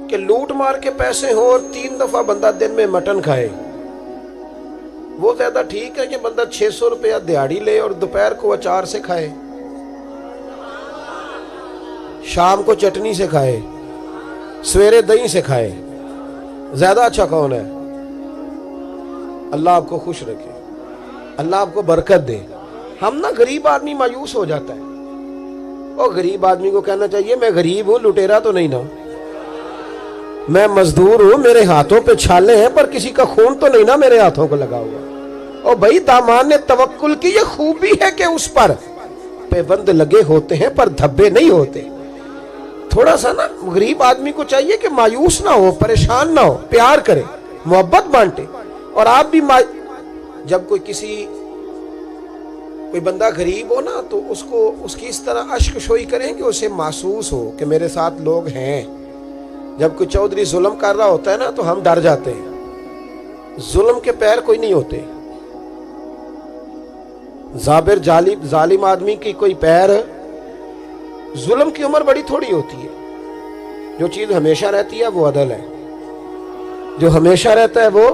کہ لوٹ مار کے پیسے ہوں اور 3 دفعہ بندہ دن میں مٹن کھائے، وہ زیادہ ٹھیک ہے کہ بندہ 600 روپیہ دیہاڑی لے اور دوپہر کو اچار سے کھائے، شام کو چٹنی سے کھائے، سویرے دہی سے کھائے؟ زیادہ اچھا کون ہے؟ اللہ آپ کو خوش رکھے، اللہ آپ کو برکت دے۔ ہم نا غریب آدمی مایوس ہو جاتا ہے، اور غریب آدمی کو کہنا چاہیے میں غریب ہوں، لٹیرا تو نہیں نا، میں مزدور ہوں، میرے ہاتھوں پہ چھالے ہیں پر کسی کا خون تو نہیں نا میرے ہاتھوں کو لگا ہوا۔ اور بھائی دامان نے توکل کی یہ خوبی ہے کہ اس پر پیبند لگے ہوتے ہیں پر دھبے نہیں ہوتے۔ تھوڑا سا نا غریب آدمی کو چاہیے کہ مایوس نہ ہو، پریشان نہ ہو، پیار کرے، محبت بانٹے۔ اور آپ بھی جب کوئی بندہ غریب ہو نا تو اس کی اس طرح اشک شوئی کریں کہ اسے محسوس ہو کہ میرے ساتھ لوگ ہیں۔ جب کوئی چودھری ظلم کر رہا ہوتا ہے نا تو ہم ڈر جاتے ہیں، ظلم کے پیر کوئی نہیں ہوتے۔ جابر ظالم آدمی کی کوئی پیر، ظلم کی عمر بڑی تھوڑی ہوتی ہے۔ جو چیز ہمیشہ رہتی ہے وہ عدل ہے، جو ہمیشہ رہتا ہے وہ،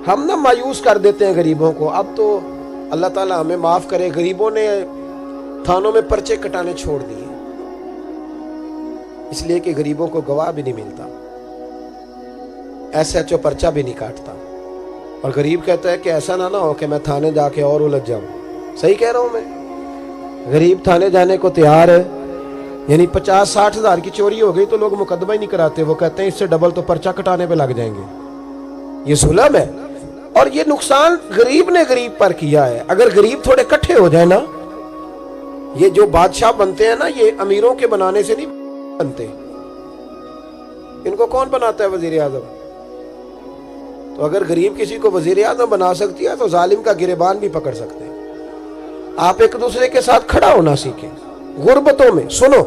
ہم نہ مایوس کر دیتے ہیں غریبوں کو۔ اب تو اللہ تعالیٰ ہمیں معاف کرے، غریبوں نے تھانوں میں پرچے کٹانے چھوڑ دیے، اس لیے کہ غریبوں کو گواہ بھی نہیں ملتا، ایسے اچھو پرچہ بھی نہیں کاٹتا۔ اور غریب کہتا ہے کہ ایسا نہ ہو کہ میں تھانے جا کے اور الجھ جاؤں۔ صحیح کہہ رہا ہوں میں؟ غریب تھانے جانے کو تیار ہے، یعنی 50-60 ہزار کی چوری ہو گئی تو لوگ مقدمہ ہی نہیں کراتے، وہ کہتے ہیں اس سے ڈبل تو پرچہ کٹانے پہ لگ جائیں گے۔ یہ ظلم ہے، اور یہ نقصان غریب نے غریب پر کیا ہے۔ اگر غریب تھوڑے کٹھے ہو جائیں نا، یہ جو بادشاہ بنتے ہیں نا، یہ امیروں کے بنانے سے نہیں بنتے۔ ان کو کون بناتا ہے؟ وزیر اعظم۔ تو اگر غریب کسی کو وزیر اعظم بنا سکتی ہے تو ظالم کا گریبان بھی پکڑ سکتے ہیں۔ آپ ایک دوسرے کے ساتھ کھڑا ہونا سیکھیں غربتوں میں۔ سنو،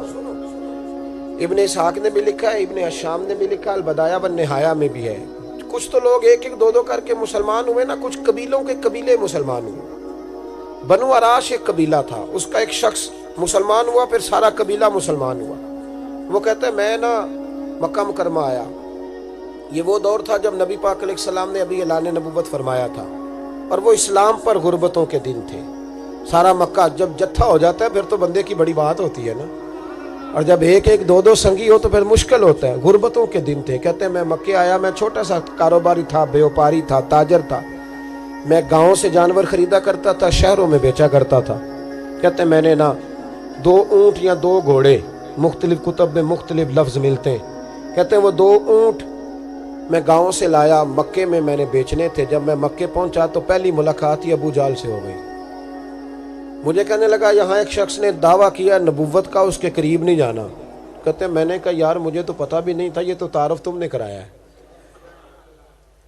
ابن اسحاق نے بھی لکھا ہے، ابن الشام نے بھی لکھا، البدایہ والنہایہ میں بھی ہے۔ کچھ تو لوگ 1-2 کر کے مسلمان ہوئے نا، کچھ قبیلوں کے قبیلے مسلمان ہوئے۔ بنو عراش ایک قبیلہ تھا، اس کا ایک شخص مسلمان ہوا، پھر سارا قبیلہ مسلمان ہوا۔ وہ کہتا ہے میں نا مکہ مکرمہ آیا، یہ وہ دور تھا جب نبی پاک علیہ السلام نے ابھی اعلان نبوت فرمایا تھا، اور وہ اسلام پر غربتوں کے دن تھے۔ سارا مکہ جب جتھا ہو جاتا ہے پھر تو بندے کی بڑی بات ہوتی ہے نا، اور جب 1-2 سنگی ہو تو پھر مشکل ہوتا ہے۔ غربتوں کے دن تھے۔ کہتے ہیں میں مکے آیا، میں چھوٹا سا کاروباری تھا، بیوپاری تھا، تاجر تھا، میں گاؤں سے جانور خریدا کرتا تھا، شہروں میں بیچا کرتا تھا۔ کہتے ہیں میں نے نا 2 اونٹ یا 2 گھوڑے، مختلف کتب میں مختلف لفظ ملتے ہیں، کہتے ہیں وہ 2 اونٹ میں گاؤں سے لایا، مکے میں نے بیچنے تھے۔ جب میں مکے پہنچا تو پہلی ملاقات ہی ابو جہل سے ہو گئی۔ مجھے کہنے لگا یہاں ایک شخص نے دعویٰ کیا نبوت کا، اس کے قریب نہیں جانا۔ کہتے ہیں میں نے کہا یار مجھے تو پتہ بھی نہیں تھا، یہ تو تعارف تم نے کرایا ہے۔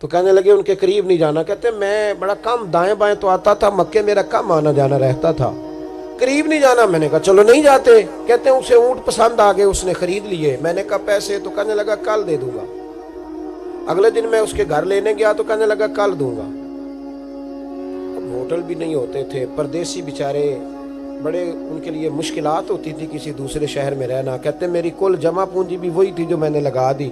تو کہنے لگے ان کے قریب نہیں جانا۔ کہتے ہیں میں بڑا کم دائیں بائیں تو آتا تھا، مکے میرا کم آنا جانا رہتا تھا، قریب نہیں جانا۔ میں نے کہا چلو نہیں جاتے۔ کہتے ہیں اسے اونٹ پسند آ گئے، اس نے خرید لیے۔ میں نے کہا پیسے؟ تو کہنے لگا کل دے دوں گا۔ اگلے دن میں اس کے گھر لینے گیا تو کہنے لگا کل دوں گا۔ ہوٹل بھی نہیں ہوتے تھے، پردیسی بیچارے، بڑے ان کے لیے مشکلات ہوتی تھی کسی دوسرے شہر میں رہنا۔ کہتے ہیں میری کل جمع پونجی بھی وہی تھی جو میں نے لگا دی۔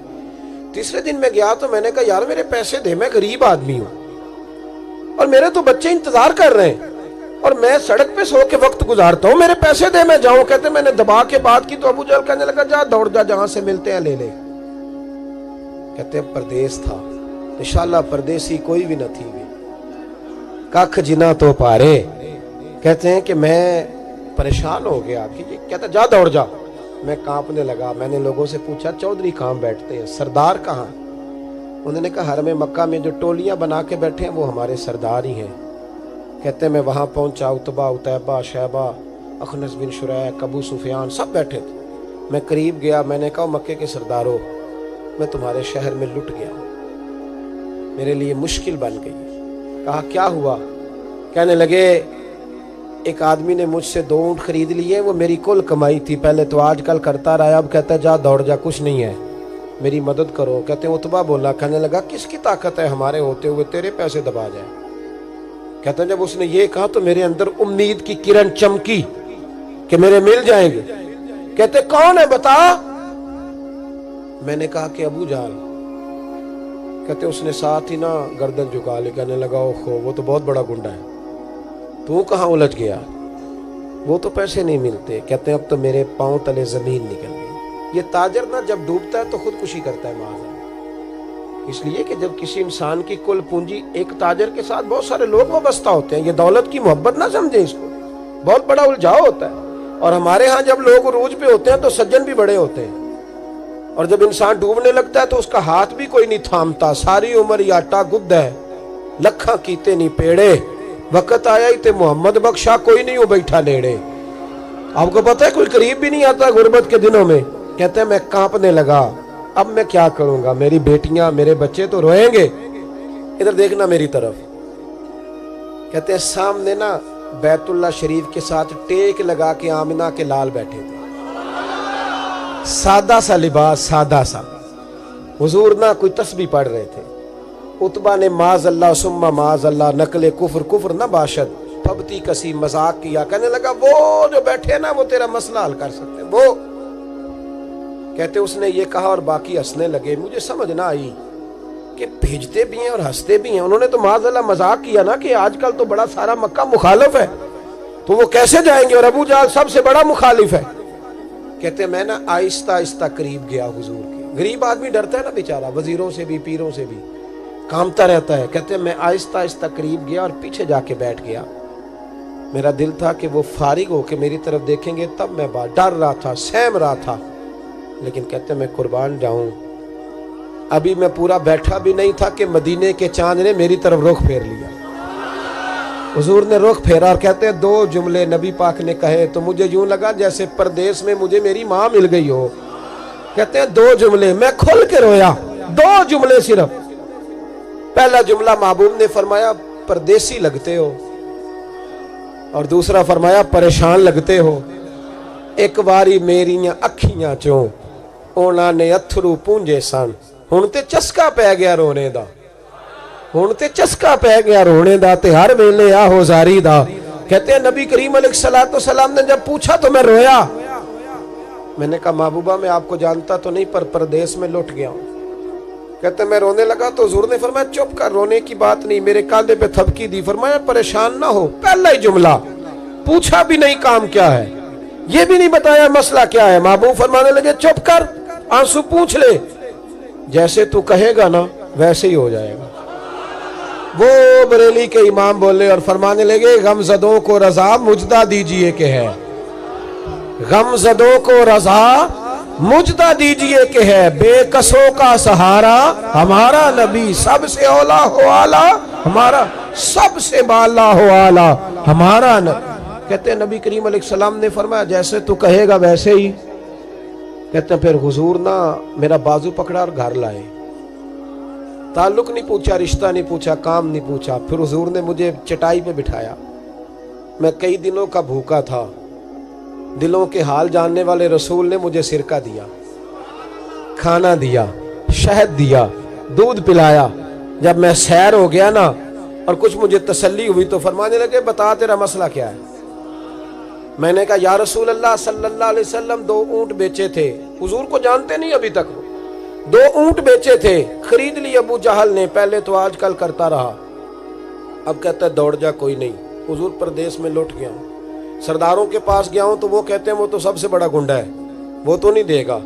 تیسرے دن میں گیا تو میں نے کہا یار میرے پیسے دے، میں غریب آدمی ہوں اور میرے تو بچے انتظار کر رہے ہیں اور میں سڑک پہ سو کے وقت گزارتا ہوں، میرے پیسے دے میں جاؤں۔ کہتے ہیں میں نے دبا کے بات کی تو ابو جہل کہنے لگا جا دوڑ جا، جہاں سے ملتے ہیں لے لے۔ کہتے ہیں پردیس تھا، انشاءاللہ پردیسی کوئی بھی نہ تھی بھی، ککھ جنا تو پارے۔ کہتے ہیں کہ میں پریشان ہو گیا کہ یہ کہتا جا دوڑ جا۔ میں کانپنے لگا۔ میں نے لوگوں سے پوچھا چودھری کہاں بیٹھتے ہیں، سردار کہاں؟ انہوں نے کہا حرم مکہ میں جو ٹولیاں بنا کے بیٹھے ہیں وہ ہمارے سردار ہی ہیں۔ کہتے ہیں میں وہاں پہنچا، اتبا، اتیبہ، شیبہ، اخنس بن شریح، ابو سفیان سب بیٹھے تھے۔ میں قریب گیا، میں نے کہا مکے کے سردارو میں تمہارے شہر میں لٹ گیا، میرے لیے مشکل بن گئی۔ کہا کیا ہوا؟ کہنے لگے ایک آدمی نے مجھ سے 2 اونٹ خرید لیے، وہ میری کل کمائی تھی، پہلے تو آج کل کرتا رہا، اب کہتا ہے جا دوڑ جا، کچھ نہیں ہے، میری مدد کرو۔ کہتے ہیں اتبا بولا، کہنے لگا کس کی طاقت ہے ہمارے ہوتے ہوئے تیرے پیسے دبا جائے؟ کہتے ہیں جب اس نے یہ کہا تو میرے اندر امید کی کرن چمکی کہ میرے مل جائیں گے۔ کہتے کون ہے بتا؟ میں نے کہا کہ ابو جال، کہتے اس نے ساتھ ہی نا گردن جھکا لے، کہنے لگا اوہو وہ تو بہت بڑا گنڈا ہے، تو کہاں الجھ گیا؟ وہ تو پیسے نہیں ملتے، کہتے ہیں اب تو میرے پاؤں تلے زمین نکل گئی۔ یہ تاجر نا جب ڈوبتا ہے تو خودکشی کرتا ہے معاذ اللہ، اس لیے کہ جب کسی انسان کی کل پونجی، ایک تاجر کے ساتھ بہت سارے لوگ وابستہ ہوتے ہیں، یہ دولت کی محبت نہ سمجھیں، اس کو بہت بڑا الجھاؤ ہوتا ہے۔ اور ہمارے ہاں جب لوگ عروج پہ ہوتے ہیں تو سجن بھی بڑے ہوتے ہیں، اور جب انسان ڈوبنے لگتا ہے تو اس کا ہاتھ بھی کوئی نہیں تھامتا، ساری عمر یہ آٹا گد ہے، لکھاں کیتے نہیں پیڑے، وقت آیا ہی تے محمد بخشا کوئی نہیں ہو بیٹھا نیڑے۔ آپ کو پتہ ہے کوئی قریب بھی نہیں آتا غربت کے دنوں میں، کہتے ہیں میں کانپنے لگا، اب میں کیا کروں گا، میری بیٹیاں میرے بچے تو روئیں گے۔ ادھر دیکھنا میری طرف، کہتے ہیں سامنے نا بیت اللہ شریف کے ساتھ ٹیک لگا کے آمنہ کے لال بیٹھے تھے، سادہ سا لباس، سادہ سا، حضور نہ کوئی تسبیح پڑھ رہے تھے۔ عتبہ نے معاذ اللہ ثم معاذ اللہ نقل کفر، کفر نہ باشد، پھبتی کسی مذاق کیا، کہنے لگا وہ جو بیٹھے نا وہ تیرا مسئلہ حل کر سکتے، وہ کہتے اس نے یہ کہا اور باقی ہنسنے لگے۔ مجھے سمجھ نہ آئی کہ بھیجتے بھی ہیں اور ہنستے بھی ہیں، انہوں نے تو معاذ اللہ مذاق کیا نا کہ آج کل تو بڑا سارا مکہ مخالف ہے، تو وہ کیسے جائیں گے، اور ابو جہل سب سے بڑا مخالف ہے۔ کہتے میں نا آہستہ آہستہ قریب گیا حضور کے، غریب آدمی ڈرتا ہے نا بیچارہ، وزیروں سے بھی پیروں سے بھی کامتا رہتا ہے۔ کہتے میں آہستہ آہستہ قریب گیا اور پیچھے جا کے بیٹھ گیا۔ میرا دل تھا کہ وہ فارغ ہو کے میری طرف دیکھیں گے، تب میں ڈر رہا تھا، سہم رہا تھا، لیکن کہتے میں قربان جاؤں، ابھی میں پورا بیٹھا بھی نہیں تھا کہ مدینے کے چاند نے میری طرف رخ پھیر لیا۔ حضور نے رخ پھیرا اور کہتے ہیں دو جملے نبی پاک نے کہے تو مجھے یوں لگا جیسے پردیس میں مجھے میری ماں مل گئی ہو۔ کہتے ہیں دو جملے، میں کھل کے رویا، دو جملے صرف۔ پہلا جملہ محبوب نے فرمایا پردیسی لگتے ہو، اور دوسرا فرمایا پریشان لگتے ہو۔ ایک واری میریاں اکھیاں چوں اونا نے اتھرو پونجے سن، ہن تے چسکا پہ گیا رونے دا، ہن تے چسکا پہ گیا رونے دا، تے ہر ویلے آہو زاری دا۔ کہتے ہیں نبی کریم علیہ السلام نے جب پوچھا تو میں رویا۔ میں نے کہا محبوبہ میں آپ کو جانتا تو نہیں، پر پردیس میں لٹ گیا ہوں۔ کہتے ہیں میں رونے لگا تو حضور نے فرمایا چپ کر، رونے کی بات نہیں، میرے کاندھے پہ تھپکی دی، فرمایا پریشان نہ ہو۔ پہلا ہی جملہ، پوچھا بھی نہیں کام کیا ہے، یہ بھی نہیں بتایا مسئلہ کیا ہے، محبوب فرمانے لگے چپ کر، آنسو پوچھ لے، جیسے تو کہے گا نا ویسے ہی ہو جائے گا۔ وہ بریلی کے امام بولے اور فرمانے لگے غم زدوں کو رضا مجدہ دیجئے کہ ہے، غم زدوں کو رضا مجدہ دیجئے کہ ہے، بے کسوں کا سہارا ہمارا نبی، سب سے اولا ہو آلہ ہمارا، سب سے بالا ہو آلہ ہمارا نبی۔ کہتے ہیں نبی کریم علیہ السلام نے فرمایا جیسے تو کہے گا ویسے ہی۔ کہتے ہیں پھر حضور نا میرا بازو پکڑا اور گھر لائے، تعلق نہیں پوچھا، رشتہ نہیں پوچھا، کام نہیں پوچھا۔ پھر حضور نے مجھے چٹائی پہ بٹھایا، میں کئی دنوں کا بھوکا تھا، دلوں کے حال جاننے والے رسول نے مجھے سرکہ دیا، کھانا دیا، شہد دیا، دودھ پلایا۔ جب میں سیر ہو گیا نا اور کچھ مجھے تسلی ہوئی تو فرمانے لگے بتا تیرا مسئلہ کیا ہے۔ میں نے کہا یا رسول اللہ صلی اللہ علیہ وسلم 2 اونٹ بیچے تھے، حضور کو جانتے نہیں ابھی تک، وہ 2 اونٹ بیچے تھے، خرید لی ابو جہل نے، پہلے تو آج کل کرتا رہا، اب کہتا ہے دوڑ جا کوئی نہیں۔ حضور پردیس میں لٹ گیا ہوں، سرداروں کے پاس گیا ہوں تو وہ کہتے ہیں وہ تو سب سے بڑا گنڈا ہے، وہ تو نہیں دے گا۔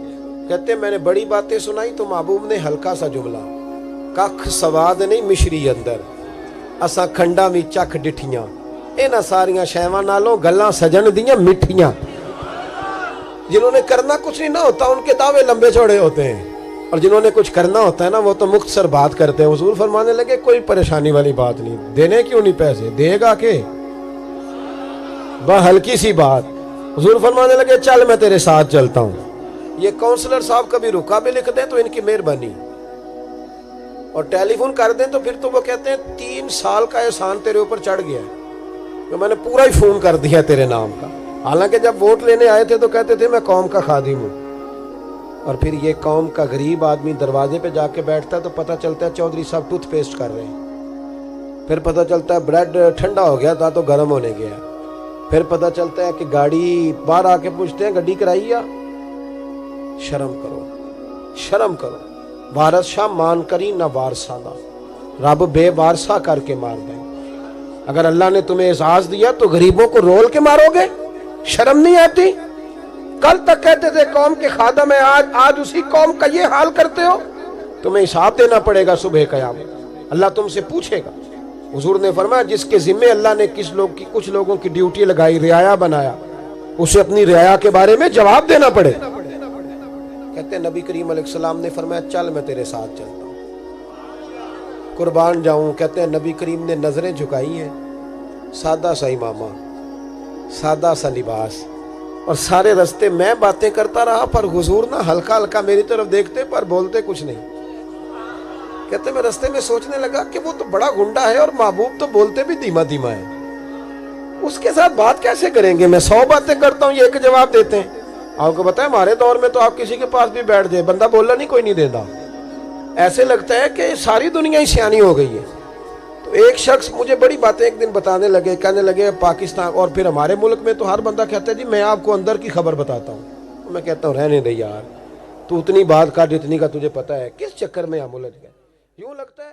کہتے ہیں میں نے بڑی باتیں سنائی تو محبوب نے ہلکا سا جملہ، ککھ سواد نہیں مشری اندر، اساں کھنڈا میں چکھ ڈٹھیاں، اینا ساریاں شیواں نالوں گلاں سجن دیاں مٹھیاں۔ جنہوں نے کرنا کچھ نہیں نہ ہوتا ان کے دعوے لمبے چوڑے ہوتے ہیں، اور جنہوں نے کچھ کرنا ہوتا ہے نا وہ تو مختصر بات کرتے ہیں۔ حضور فرمانے لگے کوئی پریشانی والی بات نہیں، دینے کیوں نہیں پیسے، دے گا کہ بس ہلکی سی بات۔ حضور فرمانے لگے چل میں تیرے ساتھ چلتا ہوں۔ یہ کونسلر صاحب کبھی رکا بھی لکھ دیں تو ان کی مہربانی، اور ٹیلی فون کر دیں تو پھر تو وہ کہتے ہیں 3 سال کا احسان تیرے اوپر چڑھ گیا ہے، تو میں نے پورا ہی فون کر دیا تیرے نام کا۔ حالانکہ جب ووٹ لینے آئے تھے تو کہتے تھے میں قوم کا خادم ہوں، اور پھر یہ قوم کا غریب آدمی دروازے پہ جا کے بیٹھتا ہے تو پتہ چلتا ہے چودھری صاحب ٹوتھ پیسٹ کر رہے ہیں، پھر پتہ چلتا ہے بریڈ ٹھنڈا ہو گیا تھا تو گرم ہونے گیا، پھر پتہ چلتا ہے کہ گاڑی باہر آ کے پوچھتے ہیں گڈی کرائی یا، شرم کرو، شرم کرو. وارث شاہ مان کری نہ وارثانہ, رب بے وارثہ کر کے مار دیں. اگر اللہ نے تمہیں اعزاز دیا تو غریبوں کو رول کے مارو گے؟ شرم نہیں آتی؟ کل تک کہتے تھے قوم کے خادم ہیں, آج اسی قوم کا یہ حال کرتے ہو. تمہیں حساب دینا پڑے گا صبح قیامت, اللہ تم سے پوچھے گا. حضور نے فرمایا جس کے ذمے اللہ نے کچھ لوگوں کی ڈیوٹی لگائی, رعایا بنایا, اسے اپنی رعایا کے بارے میں جواب دینا پڑے. کہتے ہیں نبی کریم علیہ السلام نے فرمایا چل میں تیرے ساتھ چلتا ہوں, قربان جاؤں. کہتے ہیں نبی کریم نے نظریں جھکائی ہیں, سادہ سا امامہ, سادہ سا لباس, اور سارے رستے میں باتیں کرتا رہا, پر حضور نہ ہلکا ہلکا میری طرف دیکھتے پر بولتے کچھ نہیں. کہتے میں رستے میں سوچنے لگا کہ وہ تو بڑا گنڈا ہے اور محبوب تو بولتے بھی دھیما دھیما ہے, اس کے ساتھ بات کیسے کریں گے؟ میں 100 باتیں کرتا ہوں, یہ ایک جواب دیتے ہیں. آپ کو بتائیں ہمارے دور میں تو آپ کسی کے پاس بھی بیٹھ جائے, بندہ بولنا نہیں کوئی نہیں دیتا. ایسے لگتا ہے کہ ساری دنیا ہی سیانی ہو گئی ہے. تو ایک شخص مجھے بڑی باتیں ایک دن بتانے لگے, کہنے لگے پاکستان اور پھر ہمارے ملک میں تو ہر بندہ کہتا ہے جی میں آپ کو اندر کی خبر بتاتا ہوں. میں کہتا ہوں رہنے دے یار, تو اتنی بات کر جتنی کا تجھے پتا ہے, کس چکر میں ہم الجھ گئے. یوں لگتا ہے